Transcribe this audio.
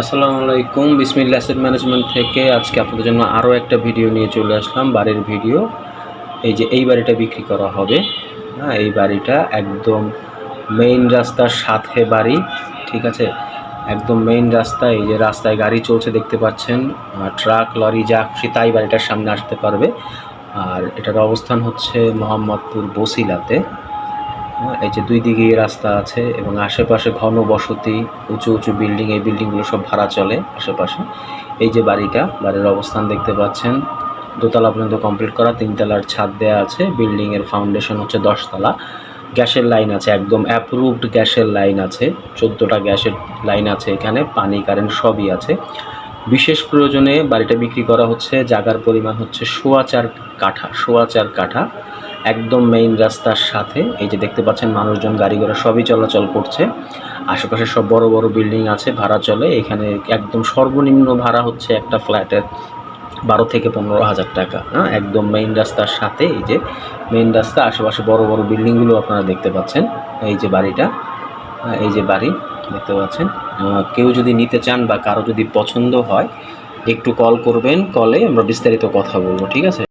আসসালামু আলাইকুম। বিসমিল্লাহ অ্যাসেট ম্যানেজমেন্ট থেকে আজকে আপনাদের জন্য আরও একটা ভিডিও নিয়ে চলে আসলাম, বাড়ির ভিডিও। এই বাড়িটা বিক্রি করা হবে। হ্যাঁ, এই বাড়িটা একদম মেইন রাস্তার সাথে বাড়ি, ঠিক আছে? একদম মেইন রাস্তা, এই যে রাস্তায় গাড়ি চলছে দেখতে পাচ্ছেন, ট্রাক লরি যা খুশি তাই বাড়িটার সামনে আসতে পারবে। আর এটার অবস্থান হচ্ছে মোহাম্মদপুর বসিলাতে। এই যে দুই দিকেই রাস্তা আছে এবং আশেপাশে ঘনবসতি, উঁচু উঁচু বিল্ডিং, এই বিল্ডিংগুলো সব ভাড়া চলে আশেপাশে। এই যে বাড়ির অবস্থান দেখতে পাচ্ছেন, দোতলা পর্যন্ত কমপ্লিট করা, 3 তলার ছাদ দেওয়া আছে, বিল্ডিংয়ের ফাউন্ডেশন হচ্ছে 10 তলা। গ্যাসের লাইন আছে, একদম অ্যাপ্রুভড গ্যাসের লাইন আছে, 14টা গ্যাসের লাইন আছে এখানে, পানি কারেন্ট সবই আছে। বিশেষ প্রয়োজনে বাড়িটা বিক্রি করা হচ্ছে। জায়গার পরিমাণ হচ্ছে 4.25 কাঠা, একদম মেইন রাস্তার সাথে। এই যে দেখতে পাচ্ছেন মানুষজন, গাড়ি ঘোড়া সবই চলাচল করছে। আশেপাশে সব বড় বড় বিল্ডিং আছে, ভাড়া চলে। এখানে একদম সর্বনিম্ন ভাড়া হচ্ছে একটা ফ্ল্যাটের 12 থেকে 15,000 টাকা। হ্যাঁ, একদম মেইন রাস্তার সাথে। এই যে মেইন রাস্তা, আশেপাশে বড় বড় বিল্ডিংগুলো আপনারা দেখতে পাচ্ছেন। এই যে বাড়িটা, এই যে বাড়ি দেখতে পাচ্ছেন। কেউ যদি নিতে চান বা কারো যদি পছন্দ হয়, একটু কল করবেন, কলে আমরা বিস্তারিত কথা বলবো, ঠিক আছে?